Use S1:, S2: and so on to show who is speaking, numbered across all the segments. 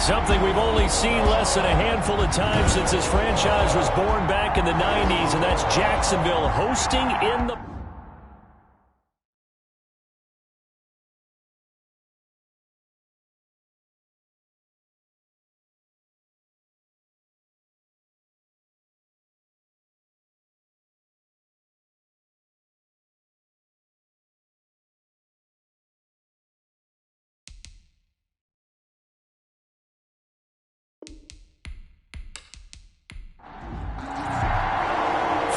S1: Something we've only seen less than a handful of times since this franchise was born back in the 90s, and that's Jacksonville hosting in the...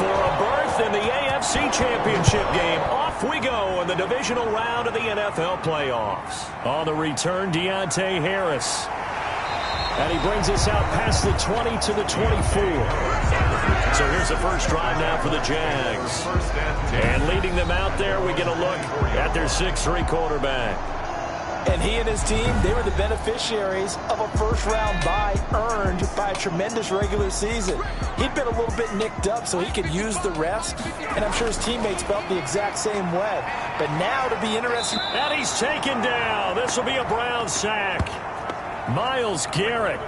S1: For a berth in the AFC Championship game, off we go in the divisional round of the NFL playoffs. On the return, Deontay Harris. And he brings us out past the 20 to the 24. So here's the first drive now for the Jags. And leading them out there, we get a look at their 6'3" quarterback.
S2: And he and his team, they were the beneficiaries of a first-round bye earned by a tremendous regular season. He'd been a little bit nicked up, so he could use the rest, and I'm sure his teammates felt the exact same way. But now to be interesting.
S1: And he's taken down. This will be a Brown sack. Myles Garrett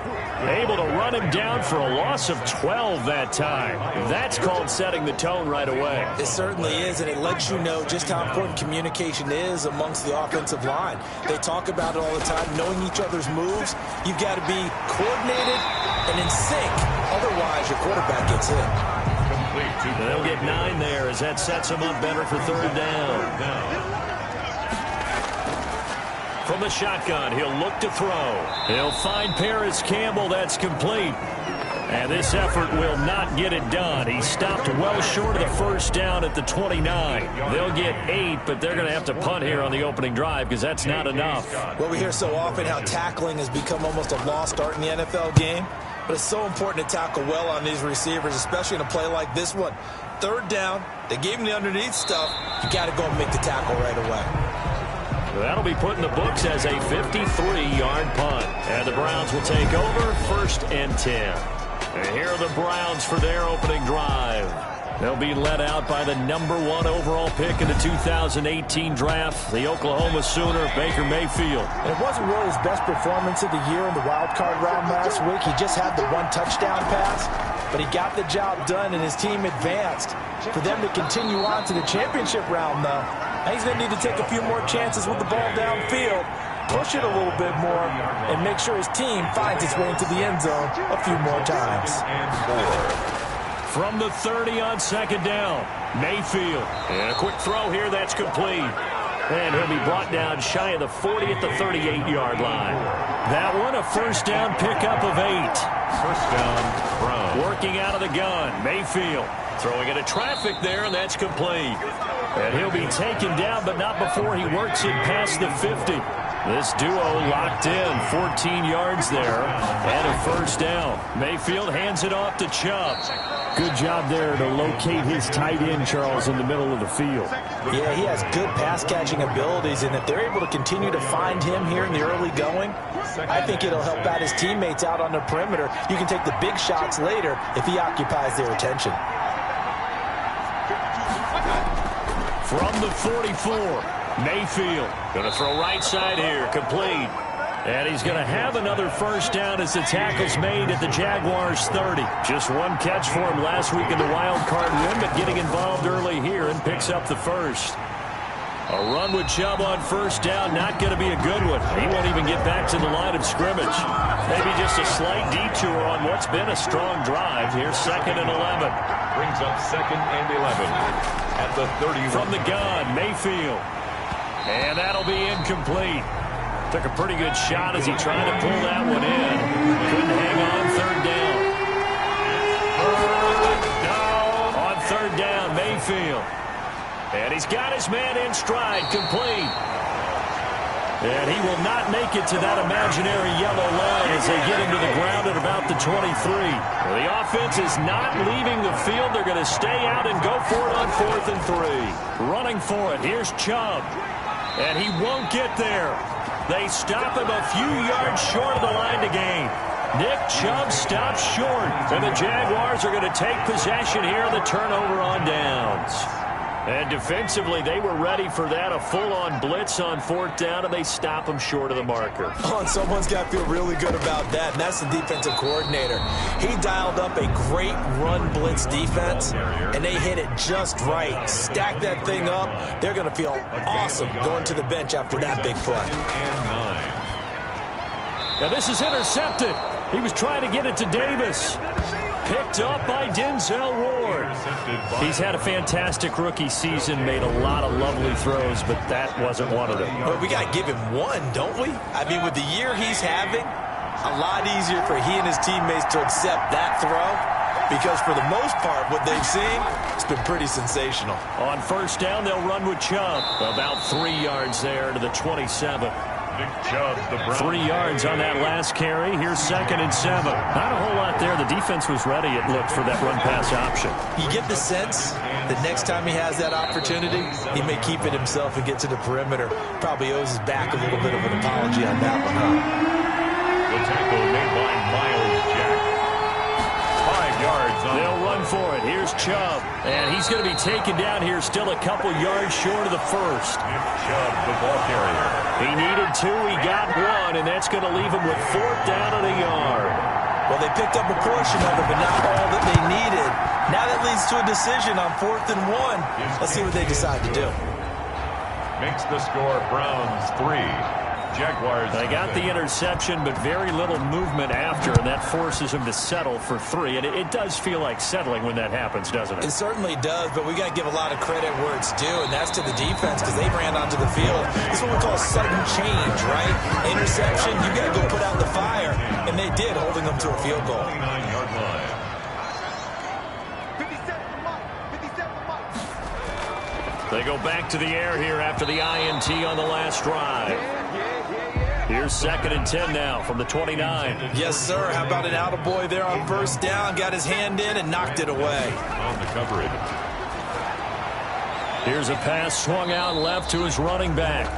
S1: able to run him down for a loss of 12 that time. That's called setting the tone right away.
S2: It certainly is, and it lets you know just how important communication is amongst the offensive line. They talk about it all the time, knowing each other's moves. You've got to be coordinated and in sync. Otherwise, your quarterback gets hit.
S1: They'll get 9 there as that sets him up better for third down. From the shotgun, he'll look to throw. He'll find Paris Campbell. That's complete. And this effort will not get it done. He stopped well short of the first down at the 29. They'll get 8, but they're going to have to punt here on the opening drive because that's not enough.
S2: Well, we hear so often how tackling has become almost a lost art in the NFL game. But it's so important to tackle well on these receivers, especially in a play like this one. Third down, they gave him the underneath stuff. You got to go and make the tackle right away.
S1: That'll be put in the books as a 53-yard punt. And the Browns will take over 1st and 10. And here are the Browns for their opening drive. They'll be led out by the #1 overall pick in the 2018 draft, the Oklahoma Sooner, Baker Mayfield.
S2: And it wasn't really his best performance of the year in the wild card round last week. He just had the 1 touchdown pass, but he got the job done and his team advanced. For them to continue on to the championship round, though, he's going to need to take a few more chances with the ball downfield, push it a little bit more, and make sure his team finds its way into the end zone a few more times.
S1: From the 30 on 2nd down, Mayfield. And a quick throw here, that's complete. And he'll be brought down shy of the 40 at the 38-yard line. That one, a first down pickup of 8. First down, Brown. Working out of the gun, Mayfield. Throwing into traffic there, and that's complete. And he'll be taken down, but not before he works it past the 50. This duo locked in, 14 yards there, and a first down. Mayfield hands it off to Chubb. Good job there to locate his tight end, Charles, in the middle of the field.
S2: Yeah, he has good pass-catching abilities, and if they're able to continue to find him here in the early going, I think it'll help out his teammates out on the perimeter. You can take the big shots later if he occupies their attention.
S1: From the 44, Mayfield going to throw right side here, complete. And he's going to have another first down as the tackle's made at the Jaguars' 30. Just one catch for him last week in the wild card win, but getting involved early here and picks up the first. A run with Chubb on first down, not going to be a good one. He won't even get back to the line of scrimmage. Maybe just a slight detour on what's been a strong drive. Here's 2nd and 11.
S3: Brings up 2nd and 11 at the 30.
S1: From the gun, Mayfield. And that'll be incomplete. Took a pretty good shot as he tried to pull that one in. Couldn't hang on 3rd down. On 3rd down, Mayfield. And he's got his man in stride, complete. And he will not make it to that imaginary yellow line as they get him to the ground at about the 23. The offense is not leaving the field. They're going to stay out and go for it on 4th and 3. Running for it, here's Chubb. And he won't get there. They stop him a few yards short of the line to gain. Nick Chubb stops short. And the Jaguars are going to take possession here on the turnover on downs. And defensively, they were ready for that, a full-on blitz on 4th down, and they stop them short of the marker.
S2: Oh, and someone's got to feel really good about that, and that's the defensive coordinator. He dialed up a great run blitz defense, and they hit it just right. Stack that thing up. They're going to feel awesome going to the bench after that big play.
S1: Now this is intercepted. He was trying to get it to Davis. Picked up by Denzel Ward. He's had a fantastic rookie season, made a lot of lovely throws, but that wasn't one of them.
S2: But we got to give him one, don't we? I mean, with the year he's having, a lot easier for he and his teammates to accept that throw, because for the most part, what they've seen, it's been pretty sensational.
S1: On 1st down, they'll run with Chubb. About 3 yards there to the 27.
S3: Chubb, the
S1: 3 yards on that last carry. Here's 2nd and 7. Not a whole lot there. The defense was ready, it looked, for that run-pass option.
S2: You get the sense that next time he has that opportunity, he may keep it himself and get to the perimeter. Probably owes his back a little bit of an apology on that one, huh?
S3: The tackle made by Miles Jack. 5 yards on.
S1: They'll run for it. Here's Chubb. And he's going to be taken down here, still a couple yards short of the first.
S3: Chubb, the ball carrier.
S1: He needed 2, he got 1, and that's going to leave him with 4th down and a yard.
S2: Well, they picked up a portion of it, but not all that they needed. Now that leads to a decision on 4th and 1. Let's see what they decide to do.
S3: Makes the score Browns 3. Jaguars.
S1: They got the interception, but very little movement after, and that forces him to settle for 3. And it does feel like settling when that happens, doesn't it?
S2: It certainly does, but we got to give a lot of credit where it's due, and that's to the defense, because they ran onto the field. This is what we call sudden change, right? Interception, you got to go put out the fire, and they did, holding them to a field goal.
S3: 59-yard line.
S1: They go back to the air here after the INT on the last drive. Here's 2nd and 10 now from the 29.
S2: Yes, sir. How about an attaboy there on 1st down? Got his hand in and knocked it away.
S3: On the coverage.
S1: Here's a pass swung out left to his running back.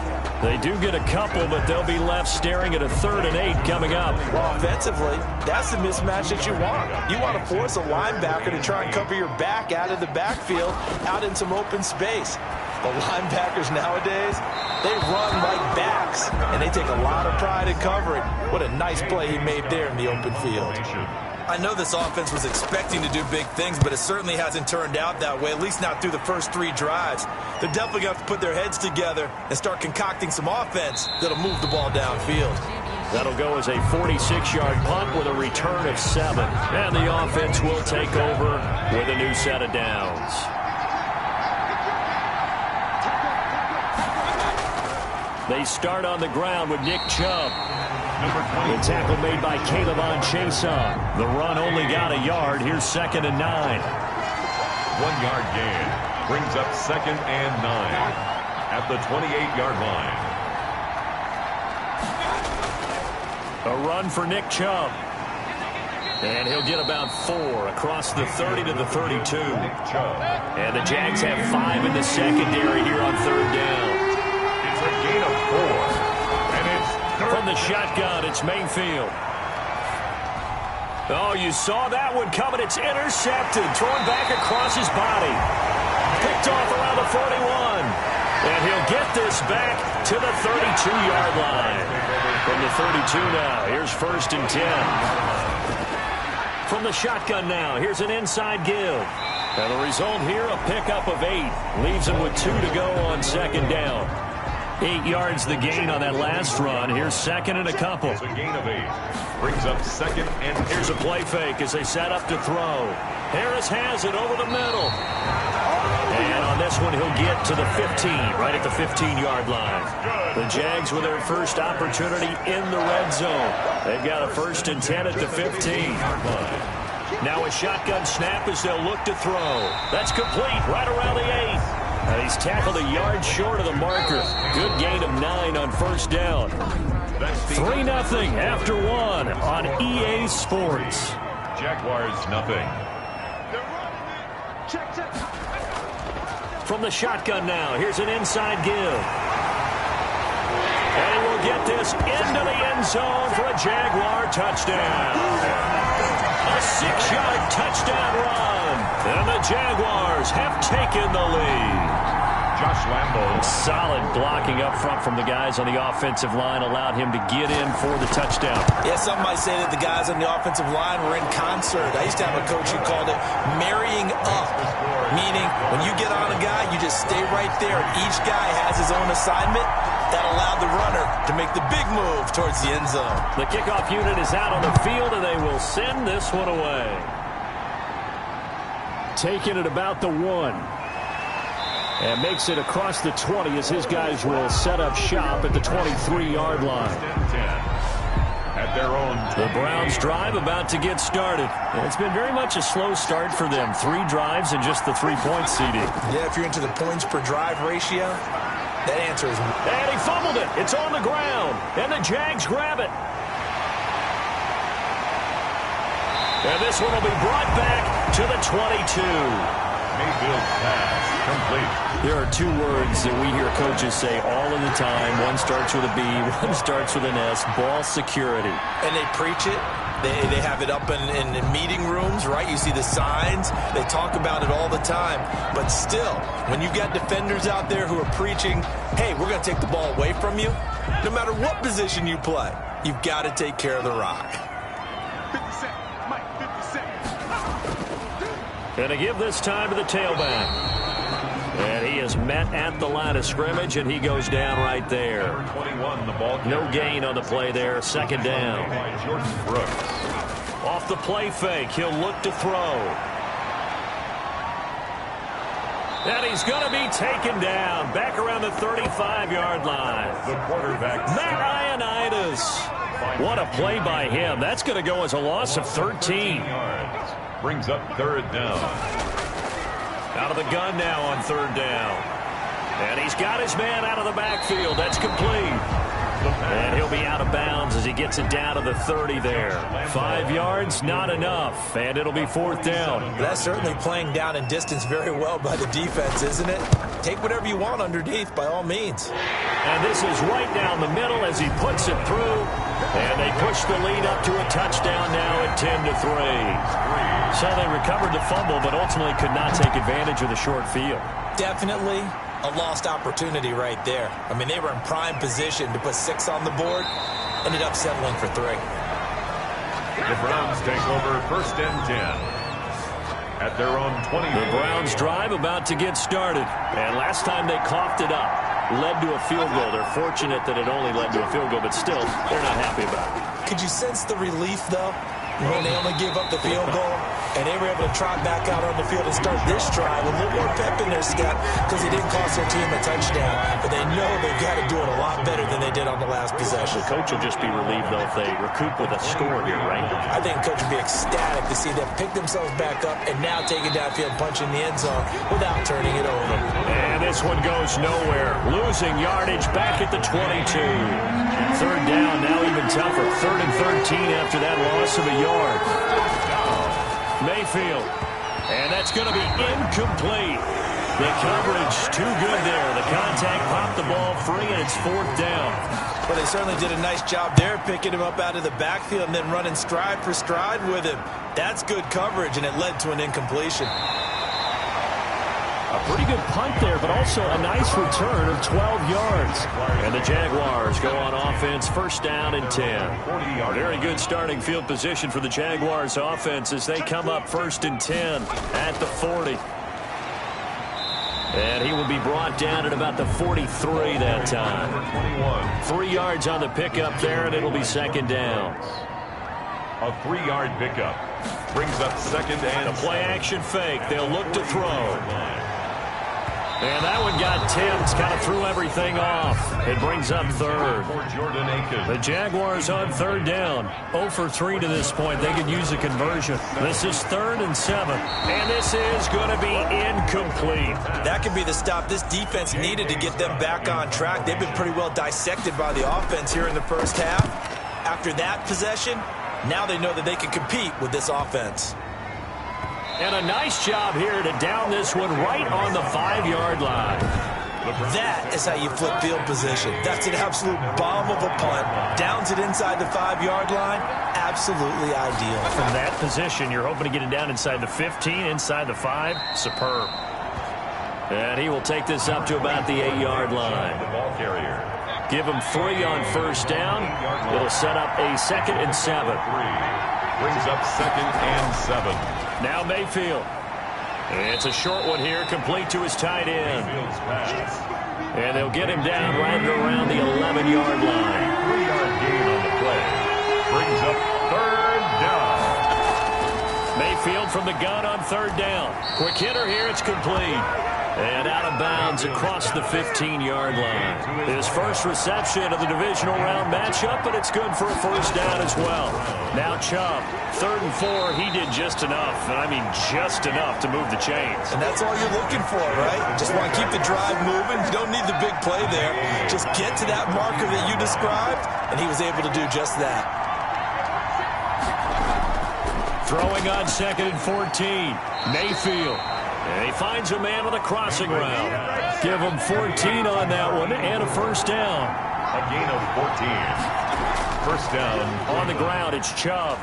S1: They do get a couple, but they'll be left staring at a 3rd and 8 coming up.
S2: Well, offensively, that's the mismatch that you want. You want to force a linebacker to try and cover your back out of the backfield, out in some open space. The linebackers nowadays, they run like backs, and they take a lot of pride in covering. What a nice play he made there in the open field. I know this offense was expecting to do big things, but it certainly hasn't turned out that way, at least not through the first 3 drives. They're definitely going to have to put their heads together and start concocting some offense that'll move the ball downfield.
S1: That'll go as a 46-yard punt with a return of 7. And the offense will take over with a new set of downs. They start on the ground with Nick Chubb. The tackle made by Caleb on Chason. The run only got a yard. Here's 2nd and 9.
S3: 1-yard gain. Brings up 2nd and 9. At the 28-yard line.
S1: A run for Nick Chubb. And he'll get about 4 across the 30 to the 32. And the Jags have 5 in the secondary here on 3rd down.
S3: It's a gain of 4. And it's
S1: from the shotgun, it's Mayfield. Oh, you saw that one coming. It's intercepted. Thrown back across his body. Picked off around the 41. And he'll get this back to the 32-yard line. From the 32 now, here's 1st and 10. From the shotgun now, here's an inside give. And the result here, a pickup of 8. Leaves him with 2 to go on 2nd down. 8 yards the gain on that last run. Here's 2nd and a couple.
S3: It's a gain of 8. Brings up 2nd and
S1: here's a play fake as they set up to throw. Harris has it over the middle. And on this one, he'll get to the 15, right at the 15-yard line. The Jags with their first opportunity in the red zone. They've got a 1st and 10 at the 15. Now a shotgun snap as they'll look to throw. That's complete right around the 8. And he's tackled a yard short of the marker. Good gain of 9 on 1st down. 3-0 after 1 on EA Sports.
S3: Jaguars nothing.
S1: From the shotgun now, here's an inside give. And we'll get this into the end zone for a Jaguar touchdown. A 6-yard touchdown run. And the Jaguars have taken the lead.
S3: Lambeau.
S1: Solid blocking up front from the guys on the offensive line allowed him to get in for the touchdown.
S2: Yeah, some might say that the guys on the offensive line were in concert. I used to have a coach who called it marrying up, meaning when you get on a guy, you just stay right there, and each guy has his own assignment. That allowed the runner to make the big move towards the end zone.
S1: The kickoff unit is out on the field, and they will send this one away. Taking it about the 1. And makes it across the 20 as his guys will set up shop at the 23-yard line.
S3: At their own.
S1: The Browns drive about to get started. And it's been very much a slow start for them. 3 drives and just the 3-point CD.
S2: Yeah, if you're into the points per drive ratio, that answer is...
S1: And he fumbled it. It's on the ground. And the Jags grab it. And this one will be brought back to the 22.
S3: Mayfield's pass complete.
S1: There are 2 words that we hear coaches say all of the time. One starts with a B, one starts with an S. Ball security.
S2: And they preach it. They have it up in meeting rooms, right? You see the signs. They talk about it all the time. But still, when you've got defenders out there who are preaching, hey, we're going to take the ball away from you, no matter what position you play, you've got to take care of the rock.
S4: 50 seconds. Mike, 50 seconds.
S1: Going to give this time to the tailback. And he is met at the line of scrimmage, and he goes down right there.
S3: 21, the ball.
S1: No gain on the play there. Second down.
S3: Jordan Brooks.
S1: Off the play fake, he'll look to throw. And he's going to be taken down. Back around the 35-yard line.
S3: The quarterback.
S1: Matt Ioannidis. What a play by him. That's going to go as a loss of 13.
S3: Yards. Brings up 3rd down.
S1: Out of the gun now on 3rd down. And he's got his man out of the backfield. That's complete. And he'll be out of bounds as he gets it down to the 30 there. 5 yards, not enough. And it'll be 4th down.
S2: That's certainly playing down in distance very well by the defense, isn't it? Take whatever you want underneath, by all means.
S1: And this is right down the middle as he puts it through. And they push the lead up to a touchdown now at 10-3. So they recovered the fumble, but ultimately could not take advantage of the short field.
S2: Definitely a lost opportunity right there. I mean, they were in prime position to put 6 on the board. Ended up settling for 3.
S3: The Browns take over 1st and 10. At their own 20.
S1: The Browns drive about to get started. And last time they coughed it up, led to a field goal. They're fortunate that it only led to a field goal, but still, they're not happy about it.
S2: Could you sense the relief, though, when they only gave up the field goal? And they were able to trot back out on the field and start this drive with a little more pep in their step because it didn't cost their team a touchdown. But they know they've got to do it a lot better than they did on the last possession.
S1: The coach will just be relieved, though, if they recoup with a score here, right?
S2: I think the coach would be ecstatic to see them pick themselves back up and now take it downfield, punching the end zone without turning it over.
S1: And this one goes nowhere. Losing yardage back at the 22. 3rd down, now even tougher. 3rd and 13 after that loss of a yard. Mayfield. And that's going to be incomplete. The coverage too good there. The contact popped the ball free, and it's 4th down.
S2: Well, they certainly did a nice job there, picking him up out of the backfield and then running stride for stride with him. That's good coverage, and it led to an incompletion.
S1: A pretty good punt there, but also a nice return of 12 yards. And the Jaguars go on offense, 1st down and 10. Very good starting field position for the Jaguars offense as they come up 1st and 10 at the 40. And he will be brought down at about the 43 that time. 3 yards on the pickup there, and it'll be 2nd down.
S3: A 3-yard pickup. Brings up 2nd and...
S1: A play-action fake. They'll look to throw. And that one got tipped, kind of threw everything off. It brings up 3rd. The Jaguars on 3rd down. 0 for 3 to this point. They could use a conversion. This is 3rd and 7. And this is going to be incomplete.
S2: That could be the stop this defense needed to get them back on track. They've been pretty well dissected by the offense here in the first half. After that possession, now they know that they can compete with this offense.
S1: And a nice job here to down this one right on the 5-yard line.
S2: That is how you flip field position. That's an absolute bomb of a punt. Downs it inside the 5-yard line. Absolutely ideal.
S1: From that position, you're hoping to get it down inside the 15, inside the 5. Superb. And he will take this up to about the 8-yard line.
S3: The ball carrier.
S1: Give him 3 on first down. It'll set up a 2nd and 7.
S3: Brings up 2nd and 7.
S1: Now Mayfield. It's a short one here, complete to his tight end.
S3: Mayfield's pass.
S1: And they'll get him down right around the 11-yard line.
S3: 3-yard gain on the play. Brings up 3rd down.
S1: Mayfield from the gun on 3rd down. Quick hitter here, it's complete. And out of bounds across the 15-yard line. His first reception of the divisional round matchup, but it's good for a first down as well. Now Chubb, 3rd and 4, he did just enough, and I mean just enough to move the chains.
S2: And that's all you're looking for, right? Just want to keep the drive moving. You don't need the big play there. Just get to that marker that you described, and he was able to do just that.
S1: Throwing on 2nd and 14, Mayfield. And he finds a man with a crossing route. Give him 14 on that one and a first down.
S3: A gain of 14. First down.
S1: On the ground, it's Chubb.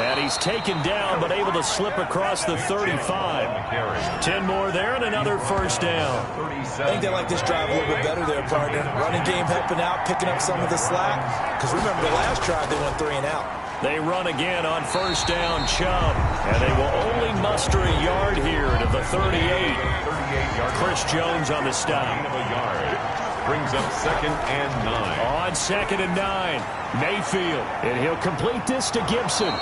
S1: And he's taken down, but able to slip across the 35. 10 more there and another first down.
S2: I think they like this drive a little bit better there, partner. Running game helping out, picking up some of the slack. Because remember, the last drive, they went 3 and out.
S1: They run again on first down, Chubb. And they will only muster a yard here to the 38. Chris Jones on the stop.
S3: Gain of a yard. Brings up 2nd and 9.
S1: On 2nd and 9, Mayfield. And he'll complete this to Gibson.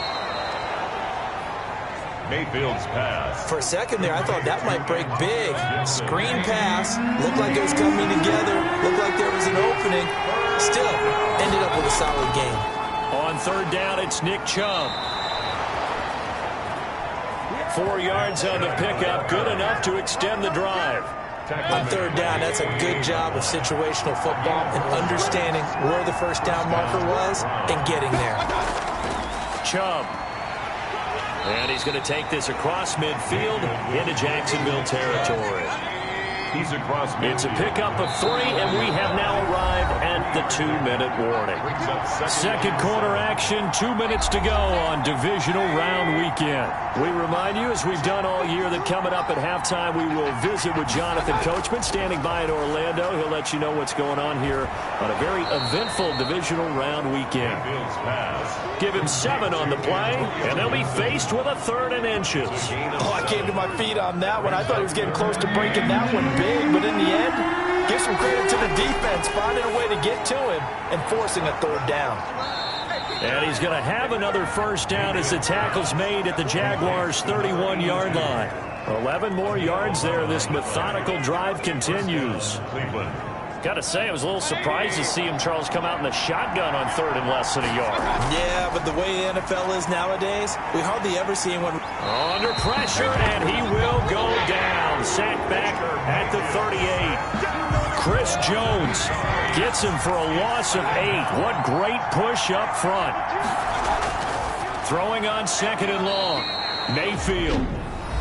S3: Mayfield's pass.
S2: For a second there, I thought that might break big. Screen pass. Looked like it was coming together. Looked like there was an opening. Still, ended up with a solid game.
S1: On 3rd down, it's Nick Chubb. 4 yards on the pickup, good enough to extend the drive.
S2: On 3rd down, that's a good job of situational football and understanding where the first down marker was and getting there.
S1: Chubb. And he's going to take this across midfield into Jacksonville territory.
S3: He's across midfield.
S1: It's a pickup of 3, and we have now arrived at the 2-minute warning. Second quarter action, 2 minutes to go on Divisional Round Weekend. We remind you, as we've done all year, that coming up at halftime, we will visit with Jonathan Coachman, standing by in Orlando. He'll let you know what's going on here on a very eventful Divisional Round Weekend. Give him 7 on the play, and they'll be faced with a 3rd and inches.
S2: Oh, I came to my feet on that one. I thought he was getting close to breaking that one big, but in the end, give some credit to the defense, finding a way to get to him and forcing a 3rd down.
S1: And he's going to have another first down as the tackle's made at the Jaguars' 31-yard line. 11 more yards there. This methodical drive continues.
S3: Cleveland.
S1: Got to say, I was a little surprised to see him, Charles, come out in the shotgun on 3rd and less than a yard.
S2: Yeah, but the way the NFL is nowadays, we hardly ever see anyone
S1: under pressure, and he will go down. Sacked back at the 38. Chris Jones gets him for a loss of 8. What great push up front. Throwing on 2nd and long. Mayfield.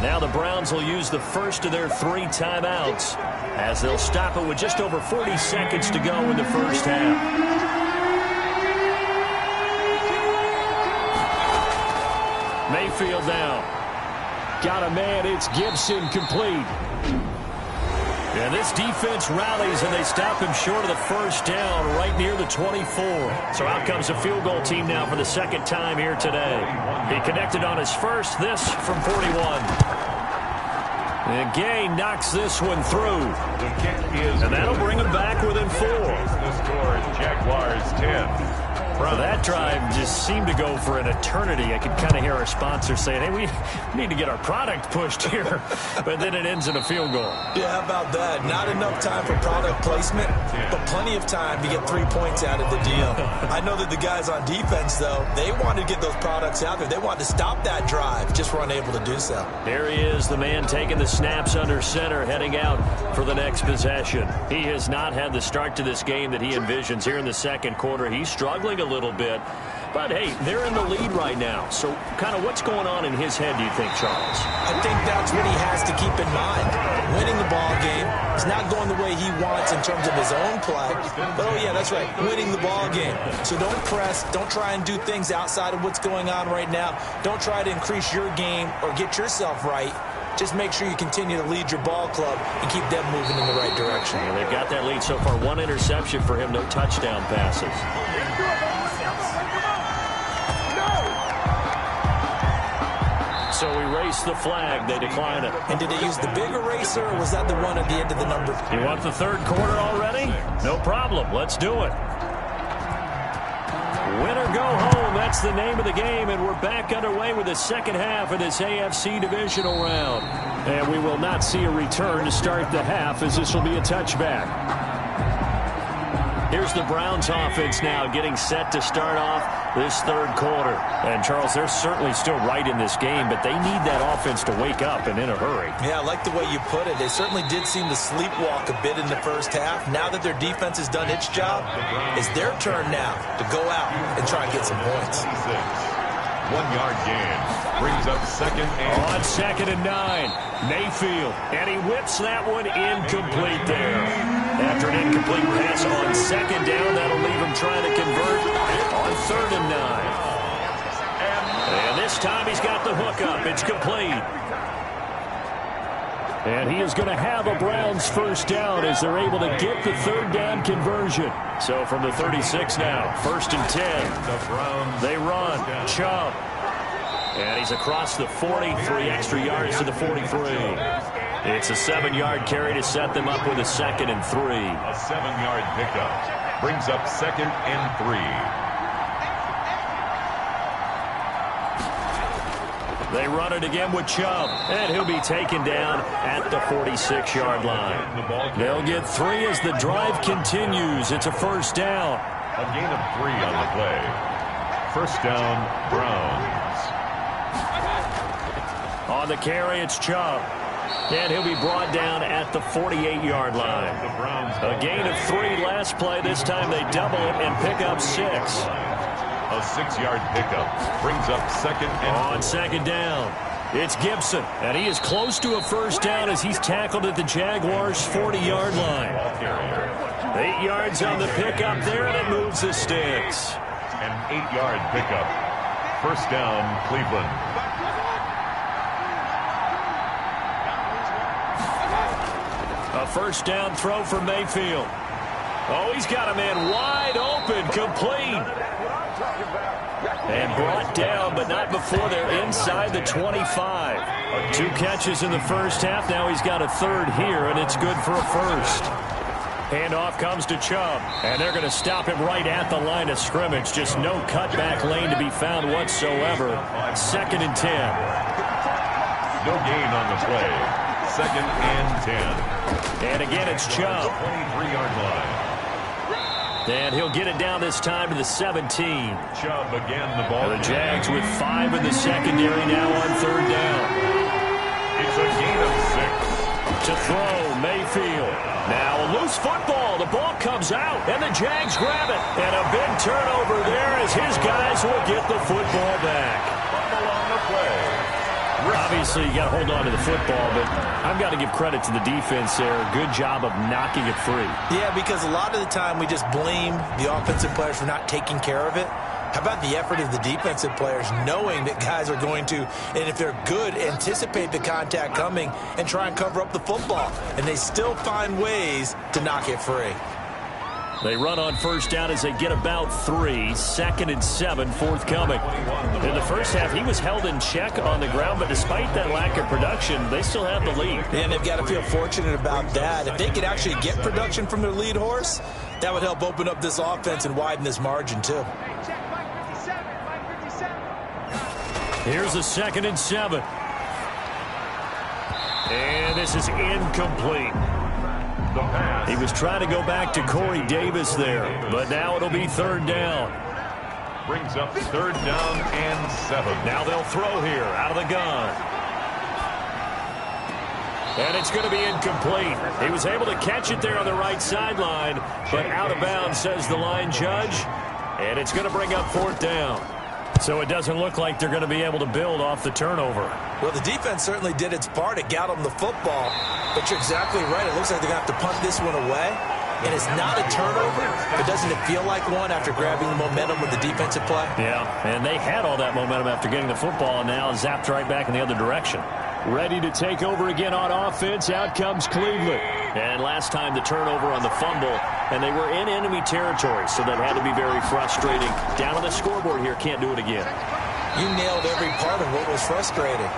S1: Now the Browns will use the first of their 3 timeouts as they'll stop it with just over 40 seconds to go in the first half. Mayfield now. Got a man, it's Gibson, complete. And this defense rallies, and they stop him short of the first down right near the 24. So out comes a field goal team now for the 2nd time here today. He connected on his first, this from 41. And Gay knocks this one through.
S3: The kick is,
S1: and that'll bring him back within 4.
S3: The score is Jaguars 10.
S1: Well, that drive just seemed to go for an eternity. I could kind of hear our sponsor saying, hey, we need to get our product pushed here. But then it ends in a field goal.
S2: Yeah, how about that? Not enough time for product placement, but plenty of time to get 3 points out of the deal. I know that the guys on defense, though, they wanted to get those products out there. They wanted to stop that drive, just were unable to do so.
S1: There he is, the man taking the snaps under center, heading out for the next possession. He has not had the start to this game that he envisions here in the second quarter. He's struggling a little bit, but hey, they're in the lead right now. So kind of what's going on in his head, do you think, Charles?
S2: I think that's what he has to keep in mind. Winning the ball game. It's not going the way he wants in terms of his own play, but oh yeah, that's right, winning the ball game. So don't press, don't try and do things outside of what's going on right now. Don't try to increase your game or get yourself right. Just make sure you continue to lead your ball club and keep them moving in the right direction.
S1: And they've got that lead so far. 1 interception for him, no touchdown passes. So we race the flag. They decline it.
S2: And did they use the big eraser, or was that the one at the end of the number?
S1: You want the third quarter already? No problem. Let's do it. Win or go home, that's the name of the game, and we're back underway with the second half of this AFC Divisional round. And we will not see a return to start the half, as this will be a touchback. Here's the Browns offense now getting set to start off this third quarter. And, Charles, they're certainly still right in this game, but they need that offense to wake up and in a hurry.
S2: Yeah, I like the way you put it. They certainly did seem to sleepwalk a bit in the first half. Now that their defense has done its job, it's their turn now to go out and try and get some points.
S3: 1-yard gain. Brings up second and...
S1: On 2nd and 9, Mayfield. And he whips that one incomplete there. After an incomplete pass on 2nd down, that'll leave him trying to convert on 3rd and 9. And this time he's got the hookup. It's complete. And he is going to have a Browns first down as they're able to get the 3rd down conversion. So from the 36 now, 1st and 10.
S3: The Browns.
S1: They run. Chubb. And he's across the 40, 3 extra yards to the 43. It's a 7-yard carry to set them up with a 2nd and 3.
S3: A 7-yard pickup. Brings up 2nd and 3.
S1: They run it again with Chubb, and he'll be taken down at the 46-yard line. They'll get 3 as the drive continues. It's a first down.
S3: A gain of 3 on the play. First down, Browns.
S1: On the carry, it's Chubb. And he'll be brought down at the 48-yard line. A gain of 3 last play. This time they double it and pick up 6.
S3: A 6-yard pickup brings up 2nd and...
S1: On 2nd down, it's Gibson. And he is close to a first down as he's tackled at the Jaguars' 40-yard line. 8 yards on the pickup there, and it moves the sticks.
S3: An 8-yard pickup. First down, Cleveland.
S1: A first down throw for Mayfield. Oh, he's got a man wide open, complete. And brought down, but not before they're inside the 25. 2 catches in the first half. Now he's got a 3rd here, and it's good for a first. Handoff comes to Chubb, and they're going to stop him right at the line of scrimmage. Just no cutback lane to be found whatsoever. 2nd and 10.
S3: No gain on the play. 2nd and 10.
S1: And again, it's Chubb.
S3: 23-yard line.
S1: And he'll get it down this time to the 17.
S3: Chubb again the ball.
S1: The Jags with 5 in the secondary now on 3rd down.
S3: It's a gain of 6.
S1: To throw, Mayfield. Now a loose football. The ball comes out, and the Jags grab it. And a big turnover there as his guys will get the football back.
S3: Fumble on the play.
S1: Obviously, you got to hold on to the football, but I've got to give credit to the defense there. Good job of knocking it free.
S2: Yeah, because a lot of the time we just blame the offensive players for not taking care of it. How about the effort of the defensive players knowing that guys are going to, and if they're good, anticipate the contact coming and try and cover up the football. And they still find ways to knock it free.
S1: They run on first down as they get about 3. 2nd and 7 forthcoming. In the first half, he was held in check on the ground, but despite that lack of production, they still have the lead.
S2: And they've got to feel fortunate about that. If they could actually get production from their lead horse, that would help open up this offense and widen this margin, too.
S1: Here's the 2nd and 7. And this is incomplete. He was trying to go back to Corey Davis there, but now it'll be 3rd down.
S3: Brings up 3rd down and 7.
S1: Now they'll throw here out of the gun. And it's going to be incomplete. He was able to catch it there on the right sideline, but out of bounds, says the line judge. And it's going to bring up 4th down. So it doesn't look like they're going to be able to build off the turnover.
S2: Well, the defense certainly did its part. It got them the football. But you're exactly right. It looks like they're going to have to punt this one away. And it's not a turnover, but doesn't it feel like one after grabbing the momentum with the defensive play?
S1: Yeah, and they had all that momentum after getting the football, and now zapped right back in the other direction. Ready to take over again on offense. Out comes Cleveland. And last time the turnover on the fumble, and they were in enemy territory, so that had to be very frustrating. Down on the scoreboard here, can't do it again.
S2: You nailed every part of what was frustrating.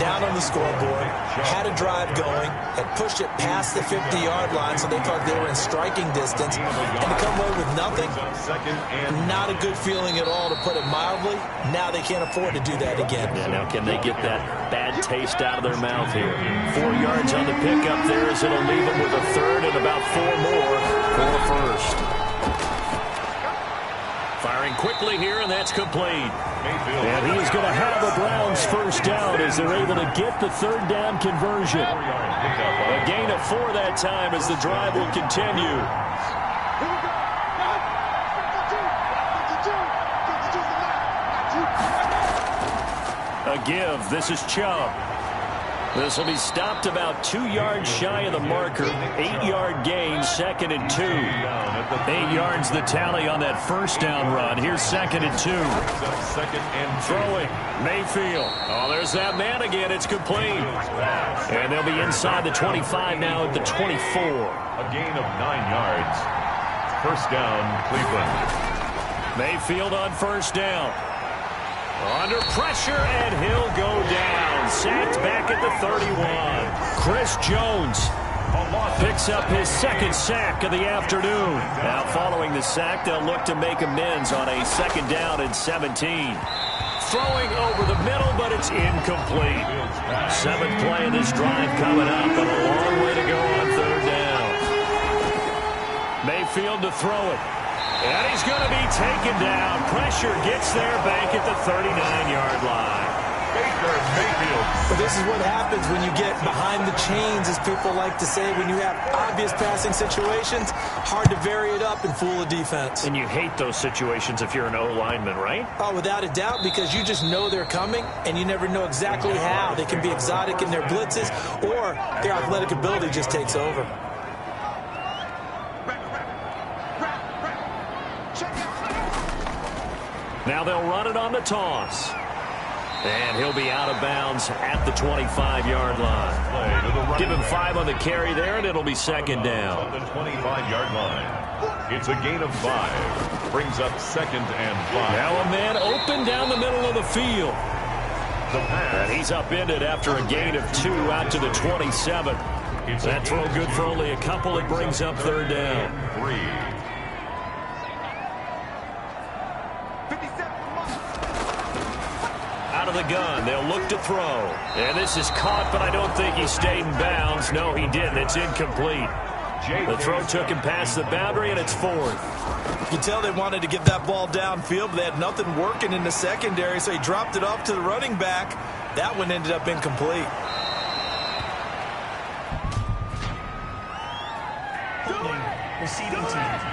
S2: Down on the scoreboard, had a drive going, had pushed it past the 50-yard line so they thought they were in striking distance, and to come away with nothing, not a good feeling at all, to put it mildly. Now they can't afford to do that again.
S1: Yeah, now can they get that bad taste out of their mouth here? 4 yards on the pickup there as it'll leave them with a third and about 4 more for a first. Firing quickly here, and that's complete. And he's going to have a Browns first down as they're able to get the third down conversion. A gain of 4 that time as the drive will continue. A give. This is Chubb. This will be stopped about 2 yards shy of the marker. 8-yard gain, 2nd and 2. 8 yards the tally on that first down run. Here's 2nd and 2. Throwing. Mayfield. Oh, there's that man again. It's complete. And they'll be inside the 25 now at the 24.
S3: A gain of 9 yards. First down, Cleveland.
S1: Mayfield on first down. Under pressure, and he'll go down. Sacked back at the 31. Chris Jones picks up his 2nd sack of the afternoon. Now following the sack, they'll look to make amends on a 2nd down and 17. Throwing over the middle, but it's incomplete. 7th play of this drive coming up, but a long way to go on 3rd down. Mayfield to throw it. And he's going to be taken down. Pressure gets there back at the 39-yard line.
S3: Baker Mayfield.
S2: But this is what happens when you get behind the chains, as people like to say. When you have obvious passing situations, hard to vary it up and fool a defense.
S1: And you hate those situations if you're an O-lineman, right?
S2: Oh, without a doubt, because you just know they're coming, and you never know exactly how. They can be exotic in their blitzes, or their athletic ability just takes over.
S1: Now they'll run it on the toss. And he'll be out of bounds at the 25-yard line. Give him 5 on the carry there, and it'll be 2nd down.
S3: On the 25-yard line. It's a gain of 5. Brings up 2nd and 5.
S1: Now a man open down the middle of the field. And he's upended after a gain of 2 out to the 27. That throw good for only a couple. It brings up 3rd down.
S3: 3.
S1: Out of the gun, they'll look to throw. And this is caught, but I don't think he stayed in bounds. No, he didn't. It's incomplete. The throw took him past the boundary, and it's 4th.
S2: You can tell they wanted to get that ball downfield, but they had nothing working in the secondary, so he dropped it off to the running back. That one ended up incomplete.
S5: Holding, receiving team.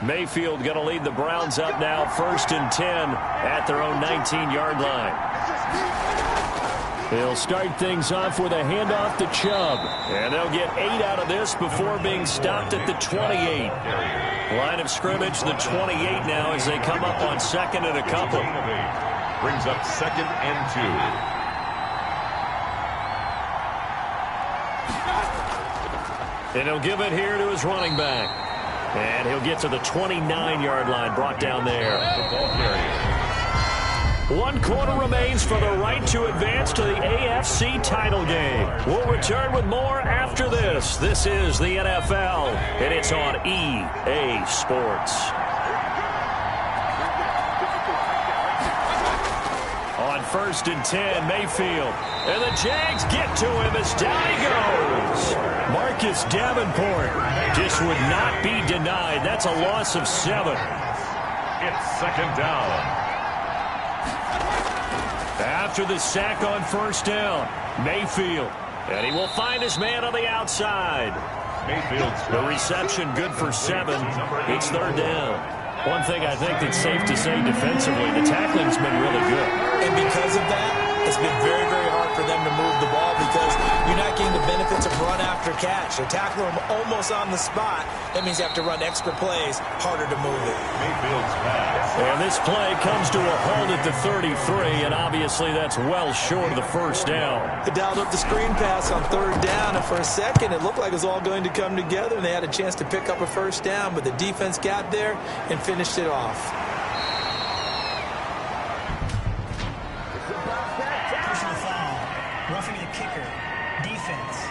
S1: Mayfield going to lead the Browns up now, 1st and 10 at their own 19-yard line. They'll start things off with a handoff to Chubb. And they'll get 8 out of this before being stopped at the 28. Line of scrimmage, the 28 now as they come up on 2nd and a couple.
S3: Brings up 2nd and
S1: 2. And he'll give it here to his running back. And he'll get to the 29-yard line, brought down there. 1 quarter remains for the right to advance to the AFC title game. We'll return with more after this. This is the NFL, and it's on EA Sports. On 1st and 10, Mayfield. And the Jags get to him as down he goes. Marcus Davenport just would not be denied. That's a loss of 7.
S3: It's 2nd down.
S1: After the sack on 1st down, Mayfield. And he will find his man on the outside.
S3: Mayfield's
S1: The reception good for 7. It's 3rd down. One thing I think that's safe to say defensively, the tackling's been really good.
S2: And because of that, it's been very, very hard for them to move the ball because you're not getting the benefits of run after catch. They tackle him almost on the spot. That means they have to run extra plays, harder to move it.
S3: Mayfield's pass.
S1: And this play comes to a halt at the 33, and obviously that's well short of the first down.
S2: They dialed up the screen pass on third down, and for a second it looked like it was all going to come together, and they had a chance to pick up a first down, but the defense got there and finished it off.
S5: Personal foul. Roughing the kicker. Defense.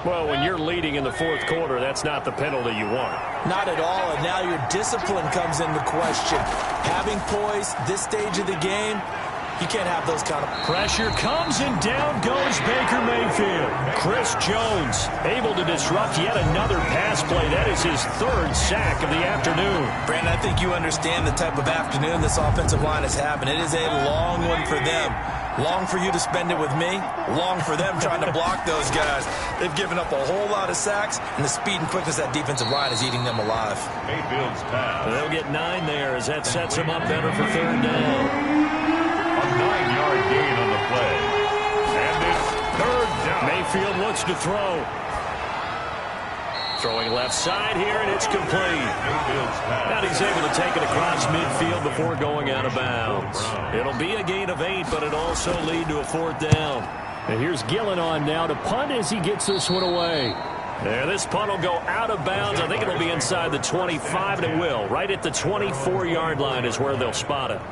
S1: Well, when you're leading in the fourth quarter, that's not the penalty you want.
S2: Not at all, and now your discipline comes into question. Having poise this stage of the game, you can't have those kind of...
S1: Pressure comes, and down goes Baker Mayfield. Chris Jones able to disrupt yet another pass play. That is his third sack of the afternoon.
S2: Brandon, I think you understand the type of afternoon this offensive line is having. It is a long one for them. Long for you to spend it with me. Long for them trying to block those guys. They've given up a whole lot of sacks, and the speed and quickness of that defensive line is eating them alive.
S3: Mayfield's pass.
S1: They'll get 9 there as that sets them up better for third down.
S3: A 9-yard gain on the play. And it's third down.
S1: Mayfield looks to throw. Throwing left side here, and it's complete.
S3: Mayfield's pass.
S1: Now he's able to take it across midfield before going out of bounds. It'll be a gain of 8, but it also lead to a fourth down. And here's Gillen on now to punt as he gets this one away. And this punt will go out of bounds. I think it'll be inside the 25, and it will. Right at the 24-yard line is where they'll spot it.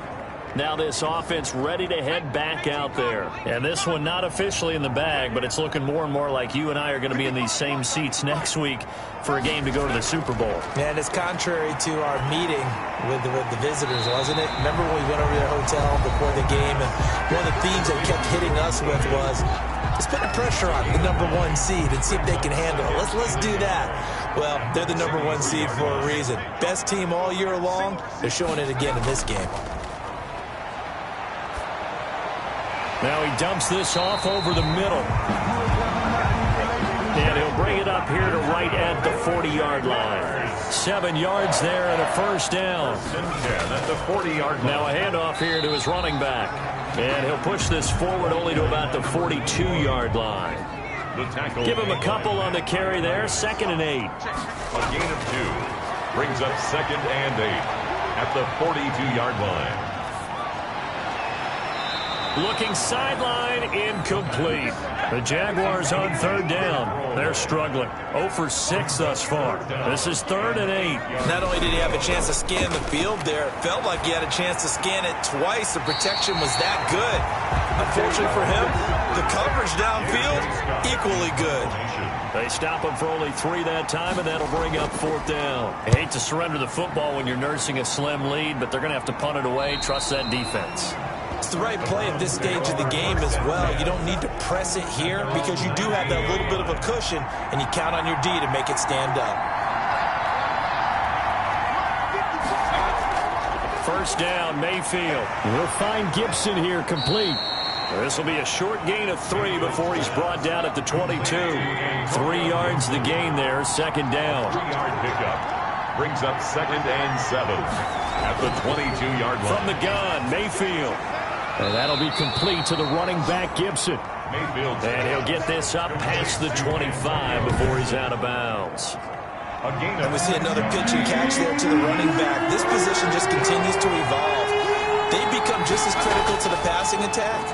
S1: Now this offense ready to head back out there. And this one not officially in the bag, but it's looking more and more like you and I are going to be in these same seats next week for a game to go to the Super Bowl.
S2: And it's contrary to our meeting with the visitors, wasn't it? Remember when we went over to the hotel before the game, and one of the themes they kept hitting us with was, let's put the pressure on the #1 seed and see if they can handle it. Let's do that. Well, they're the #1 seed for a reason. Best team all year long. They're showing it again in this game.
S1: Now he dumps this off over the middle. And he'll bring it up here to right at the 40-yard line. 7 yards there and a first down.
S3: 10 at the 40-yard line.
S1: Now a handoff here to his running back. And he'll push this forward only to about the 42-yard line.
S3: The tackle.
S1: Give him a couple on the carry there. 2nd and 8.
S3: A gain of 2. Brings up 2nd and 8 at the 42-yard line.
S1: Looking sideline, incomplete. The Jaguars on third down. They're struggling. 0 for 6 thus far. This is 3rd and 8.
S2: Not only did he have a chance to scan the field there, it felt like he had a chance to scan it twice. The protection was that good. Unfortunately for him, the coverage downfield, equally good.
S1: They stop him for only 3 that time, and that'll bring up 4th down. I hate to surrender the football when you're nursing a slim lead, but they're going to have to punt it away. Trust that defense.
S2: It's the right play at this stage of the game as well. You don't need to press it here because you do have that little bit of a cushion, and you count on your D to make it stand up.
S1: First down, Mayfield. We'll find Gibson here complete. This will be a short gain of 3 before he's brought down at the 22. 3 yards the gain there, 2nd down.
S3: 3-yard pickup. Brings up 2nd and 7 at the 22-yard line.
S1: From the gun, Mayfield. And that'll be complete to the running back, Gibson.
S3: Mayfield.
S1: And he'll get this up past the 25 before he's out of bounds.
S2: And we see another pitch and catch there to the running back. This position just continues to evolve. They become just as critical to the passing attack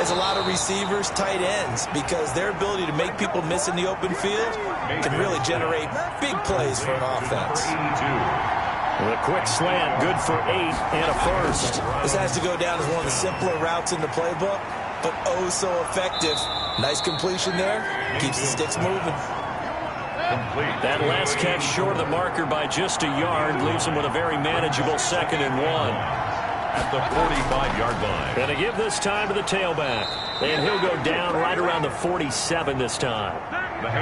S2: as a lot of receivers, tight ends, because their ability to make people miss in the open field can really generate big plays for an offense.
S1: With a quick slant, good for 8 and a first.
S2: This has to go down as one of the simpler routes in the playbook, but oh so effective. Nice completion there. Keeps the sticks moving.
S3: Complete.
S1: That last catch short of the marker by just a yard leaves him with a very manageable 2nd and 1.
S3: At the 45-yard line.
S1: Going to give this time to the tailback. And he'll go down right around the 47 this time.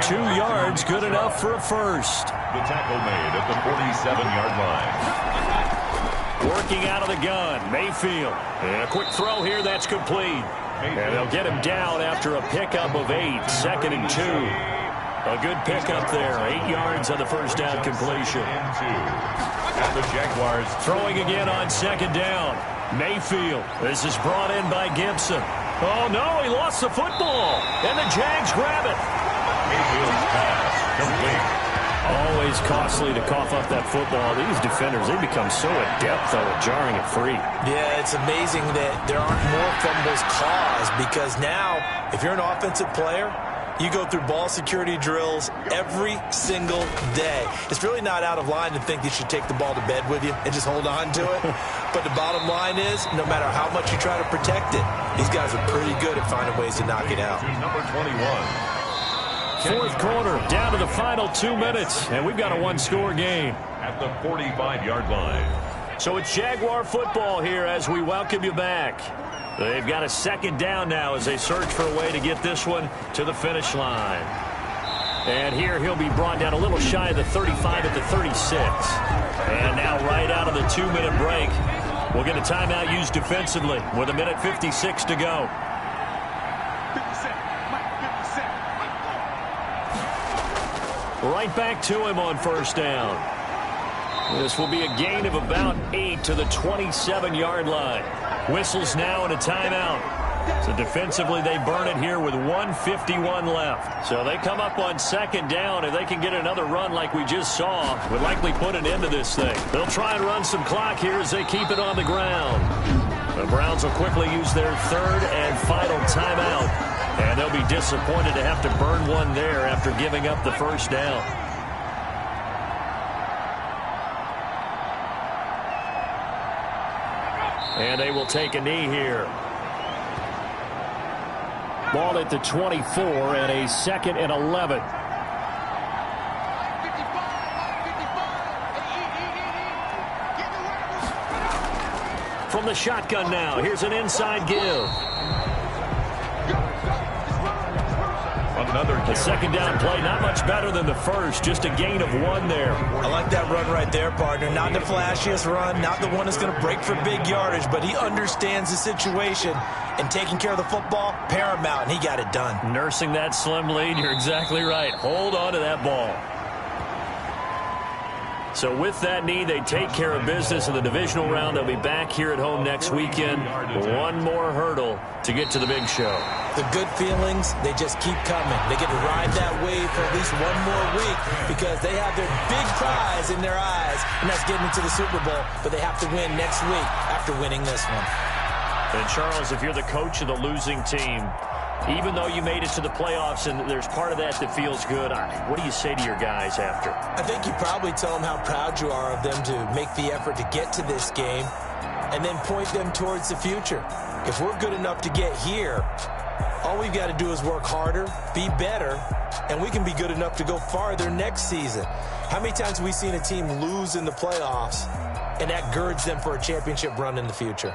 S1: 2 yards, good enough for a first.
S3: The tackle made at the 47-yard line.
S1: Working out of the gun, Mayfield. And a quick throw here, that's complete. And they'll get him down after a pickup of 8, 2nd and 2. A good pickup there, 8 yards on the first down completion.
S3: At the Jaguars.
S1: Throwing again on 2nd down. Mayfield. This is brought in by Gibson. Oh, no, he lost the football. And the Jags grab it.
S3: Mayfield's pass complete.
S1: Always costly to cough up that football. These defenders, they become so adept, though, at jarring it free.
S2: Yeah, it's amazing that there aren't more fumbles caused because now, if you're an offensive player, you go through ball security drills every single day. It's really not out of line to think you should take the ball to bed with you and just hold on to it. But the bottom line is, no matter how much you try to protect it, these guys are pretty good at finding ways to knock it out.
S3: Number 21.
S1: Fourth quarter, down to the final 2 minutes, and we've got a one-score game.
S3: At the 45-yard line.
S1: So it's Jaguar football here as we welcome you back. They've got a second down now as they search for a way to get this one to the finish line. And here he'll be brought down a little shy of the 35 at the 36. And now right out of the 2-minute break, we'll get a timeout used defensively with 1:56 to go.
S4: 50 Cent. Mike, 50 Cent.
S1: Right back to him on first down. This will be a gain of about 8 to the 27-yard line. Whistles now and a timeout. So defensively, they burn it here with 1:51 left. So they come up on second down. If they can get another run like we just saw, would likely put an end to this thing. They'll try and run some clock here as they keep it on the ground. The Browns will quickly use their third and final timeout. And they'll be disappointed to have to burn one there after giving up the first down. And they will take a knee here. Ball at the 24 and a 2nd and 11. From the shotgun now, here's an inside give.
S3: Another
S1: The second down play, not much better than the first, just a gain of 1 there.
S2: I like that run right there, partner. Not the flashiest run, not the one that's going to break for big yardage, but he understands the situation, and taking care of the football, paramount, and he got it done.
S1: Nursing that slim lead, you're exactly right. Hold on to that ball. So with that knee, they take care of business in the divisional round. They'll be back here at home next weekend. One more hurdle to get to the big show.
S2: The good feelings, they just keep coming. They get to ride that wave for at least one more week because they have their big prize in their eyes, and that's getting into the Super Bowl. But they have to win next week after winning this one.
S1: And Charles, if you're the coach of the losing team, even though you made it to the playoffs and there's part of that that feels good, what do you say to your guys after?
S2: I think you probably tell them how proud you are of them to make the effort to get to this game and then point them towards the future. If we're good enough to get here, all we've got to do is work harder, be better, and we can be good enough to go farther next season. How many times have we seen a team lose in the playoffs, and that girds them for a championship run in the future?